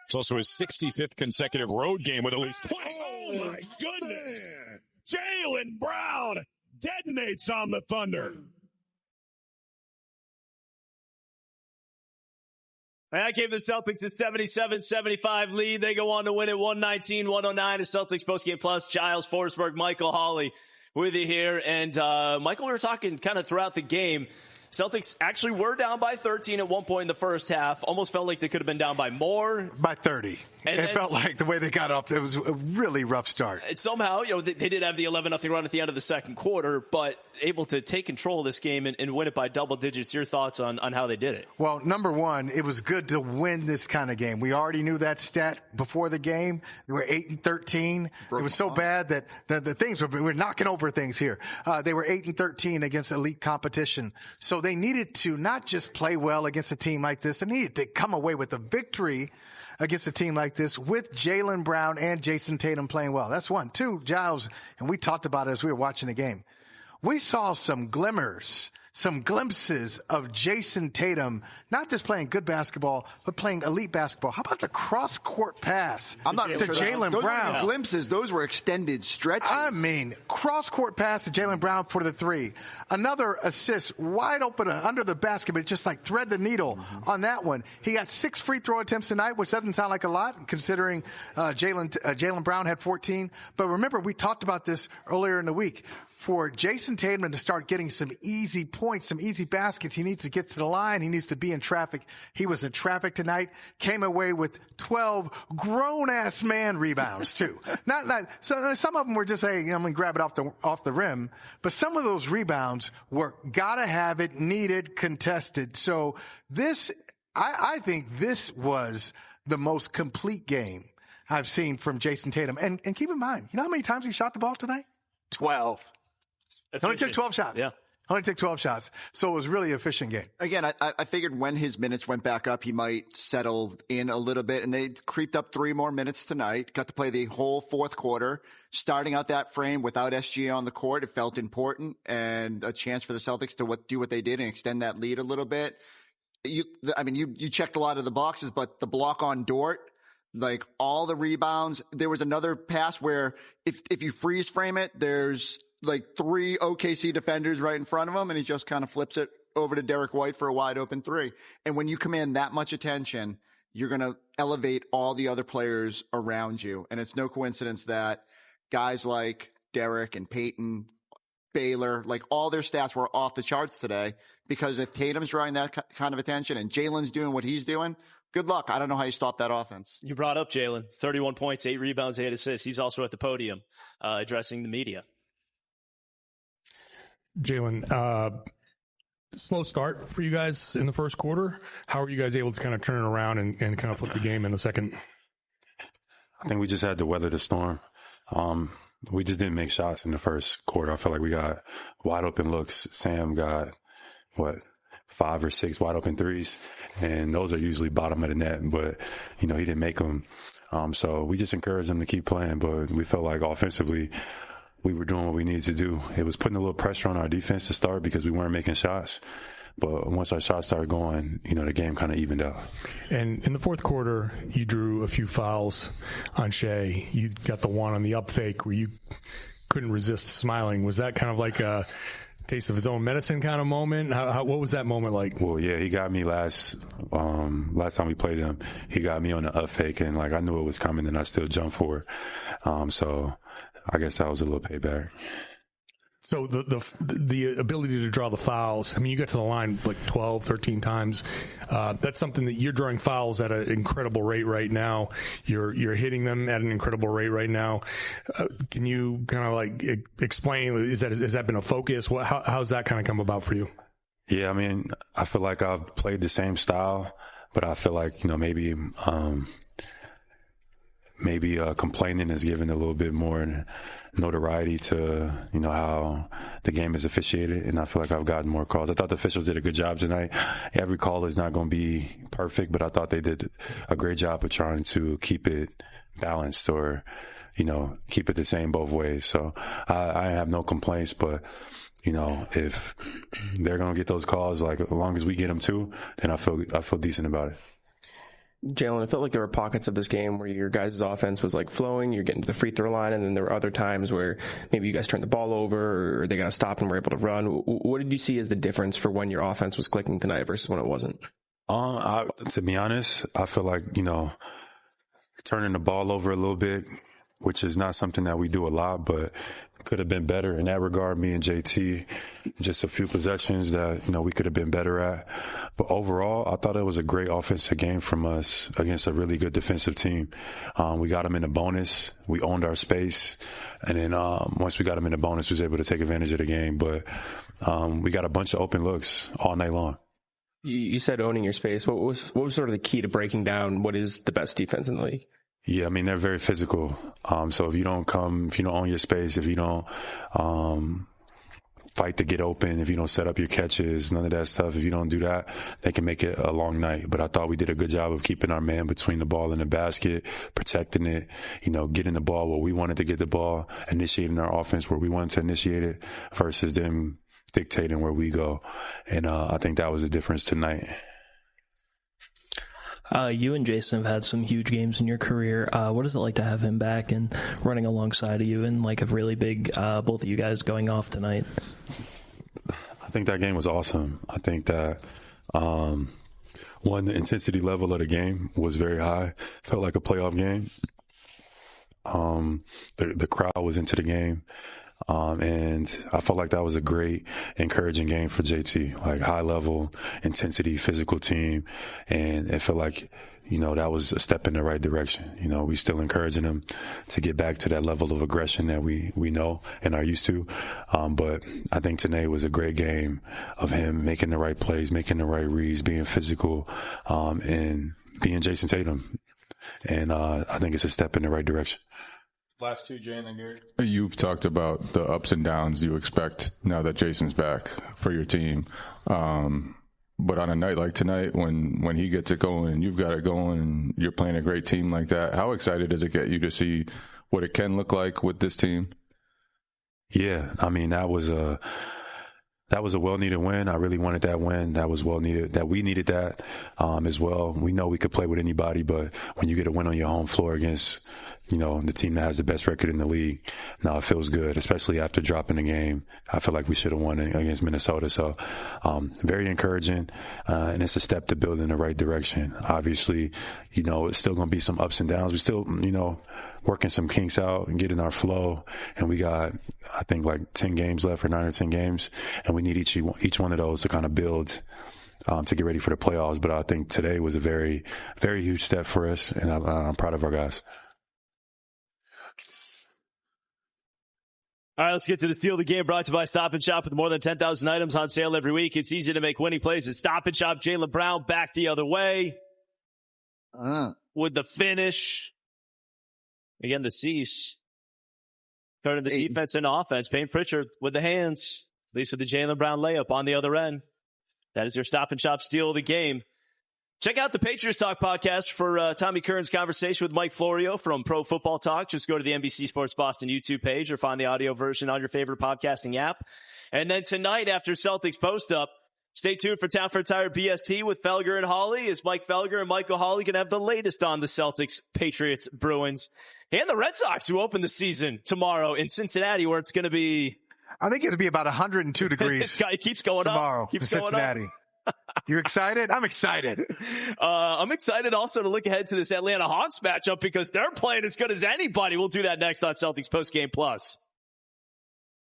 It's also his 65th consecutive road game with at least 20. Oh, my goodness. Jaylen Brown detonates on the Thunder. That gave the Celtics a 77-75 lead. They go on to win it 119-109. The Celtics postgame plus. Giles, Forsberg, Michael Hawley with you here. And Michael, we were talking kind of throughout the game. Celtics actually were down by 13 at one point in the first half. Almost felt like they could have been down by more. By 30. And it felt like the way they got up, it was a really rough start. Somehow, they did have the 11-0 run at the end of the second quarter, but able to take control of this game and win it by double digits. Your thoughts on how they did it? Well, number one, it was good to win this kind of game. We already knew that stat before the game. We were 8-13. It was so bad that the things we're knocking over things here. They were 8-13 against elite competition. So they needed to not just play well against a team like this, they needed to come away with a victory against a team like this with Jaylen Brown and Jayson Tatum playing well. That's one. Two, Giles, and we talked about it as we were watching the game. We saw some glimmers, some glimpses of Jayson Tatum, not just playing good basketball, but playing elite basketball. How about the cross-court pass to Jaylen Brown? Those were glimpses. Those were extended stretches. I mean, cross-court pass to Jaylen Brown for the three. Another assist, wide open under the basket, but just like thread the needle on that one. He got 6 free throw attempts tonight, which doesn't sound like a lot considering Jaylen Brown had 14. But remember, we talked about this earlier in the week. For Jayson Tatum to start getting some easy points, some easy baskets, he needs to get to the line. He needs to be in traffic. He was in traffic tonight, came away with 12 grown-ass man rebounds, too. So some of them were just saying, I'm going to grab it off the rim. But some of those rebounds were gotta have it, needed, contested. So I think this was the most complete game I've seen from Jayson Tatum. And keep in mind, you know how many times he shot the ball tonight? 12. He only took 12 shots. Yeah. Only took 12 shots. So it was really an efficient game. Again, I figured when his minutes went back up, he might settle in a little bit, and they creeped up 3 more minutes tonight. Got to play the whole fourth quarter. Starting out that frame without SGA on the court, it felt important and a chance for the Celtics to do what they did and extend that lead a little bit. You checked a lot of the boxes, but the block on Dort, like all the rebounds, there was another pass where if you freeze frame it, there's like 3 OKC defenders right in front of him, and he just kind of flips it over to Derek White for a wide open 3. And when you command that much attention, you're going to elevate all the other players around you. And it's no coincidence that guys like Derek and Peyton, Baylor, like all their stats were off the charts today, because if Tatum's drawing that kind of attention and Jaylen's doing what he's doing, good luck. I don't know how you stop that offense. You brought up Jaylen, 31 points, 8 rebounds, 8 assists. He's also at the podium addressing the media. Jaylen, slow start for you guys in the first quarter. How are you guys able to kind of turn it around and kind of flip the game in the second? I think we just had to weather the storm. We just didn't make shots in the first quarter. I felt like we got wide open looks. Sam got, 5 or 6 wide open threes, and those are usually bottom of the net, but, he didn't make them. So we just encouraged him to keep playing, but we felt like offensively we were doing what we needed to do. It was putting a little pressure on our defense to start because we weren't making shots. But once our shots started going, the game kind of evened out. And in the fourth quarter, you drew a few fouls on Shai. You got the one on the up fake where you couldn't resist smiling. Was that kind of like a taste of his own medicine kind of moment? What was that moment like? Well, yeah, he got me last time we played him. He got me on the up fake, and I knew it was coming, and I still jumped for it. So I guess that was a little payback. So the ability to draw the fouls, you got to the line like 12, 13 times. That's something that you're drawing fouls at an incredible rate right now. You're hitting them at an incredible rate right now. Can you kind of explain, has that been a focus? How's that kind of come about for you? Yeah, I feel like I've played the same style, but I feel like, maybe complaining is given a little bit more notoriety to, how the game is officiated. And I feel like I've gotten more calls. I thought the officials did a good job tonight. Every call is not going to be perfect, but I thought they did a great job of trying to keep it balanced or, keep it the same both ways. So I have no complaints, but, if they're going to get those calls, as long as we get them too, then I feel decent about it. Jaylen, it felt like there were pockets of this game where your guys' offense was like flowing, you're getting to the free throw line, and then there were other times where maybe you guys turned the ball over or they got to stop and were able to run. What did you see as the difference for when your offense was clicking tonight versus when it wasn't? To be honest, I feel like, turning the ball over a little bit, which is not something that we do a lot, but could have been better in that regard. Me and JT, just a few possessions that, we could have been better at. But overall, I thought it was a great offensive game from us against a really good defensive team. We got them in the bonus. We owned our space. And then once we got them in the bonus, we was able to take advantage of the game. But we got a bunch of open looks all night long. You said owning your space. What was sort of the key to breaking down what is the best defense in the league? Yeah, they're very physical. So if you don't own your space, if you don't fight to get open, if you don't set up your catches, none of that stuff, if you don't do that, they can make it a long night. But I thought we did a good job of keeping our man between the ball and the basket, protecting it, getting the ball where we wanted to get the ball, initiating our offense where we wanted to initiate it versus them dictating where we go. And I think that was the difference tonight. You and Jayson have had some huge games in your career. What is it like to have him back and running alongside of you and like a really big, both of you guys going off tonight? I think that game was awesome. I think that, the intensity level of the game was very high. Felt like a playoff game. The crowd was into the game. And I felt like that was a great, encouraging game for JT, like high level, intensity, physical team. And it felt like, that was a step in the right direction. We still encouraging him to get back to that level of aggression that we know and are used to. But I think tonight was a great game of him making the right plays, making the right reads, being physical, and being Jayson Tatum. And I think it's a step in the right direction. Last two, Jane and Gary. You've talked about the ups and downs you expect now that Jayson's back for your team. But on a night like tonight, when he gets it going and you've got it going and you're playing a great team like that, how excited does it get you to see what it can look like with this team? Yeah, that was a well-needed win. I really wanted that win. That was well-needed. That we needed that as well. We know we could play with anybody, but when you get a win on your home floor against, the team that has the best record in the league, now it feels good, especially after dropping the game. I feel like we should have won against Minnesota. So very encouraging, and it's a step to build in the right direction. Obviously, it's still going to be some ups and downs. We still, working some kinks out and getting our flow. And we got, I think, like 10 games left, or 9 or 10 games. And we need each one of those to kind of build to get ready for the playoffs. But I think today was a very, very huge step for us. And I'm proud of our guys. All right, let's get to the steal of the game, brought to you by Stop & Shop with more than 10,000 items on sale every week. It's easy to make winning plays at Stop & Shop. Jaylen Brown back the other way with the finish. Again, the cease. Turning the defense into offense. Payne Pritchard with the hands. Lisa, the Jaylen Brown layup on the other end. That is your Stop & Shop steal of the game. Check out the Patriots Talk podcast for Tommy Curran's conversation with Mike Florio from Pro Football Talk. Just go to the NBC Sports Boston YouTube page or find the audio version on your favorite podcasting app. And then tonight after Celtics post-up, stay tuned for Town for Tire BST with Felger and Hawley, as Mike Felger and Michael Hawley can have the latest on the Celtics, Patriots, Bruins, and the Red Sox, who open the season tomorrow in Cincinnati, where it's going to be... I think it'll be about 102 degrees it keeps going tomorrow up. Keeps in going Cincinnati. up. You excited? I'm excited. I'm excited also to look ahead to this Atlanta Hawks matchup because they're playing as good as anybody. We'll do that next on Celtics Postgame Plus.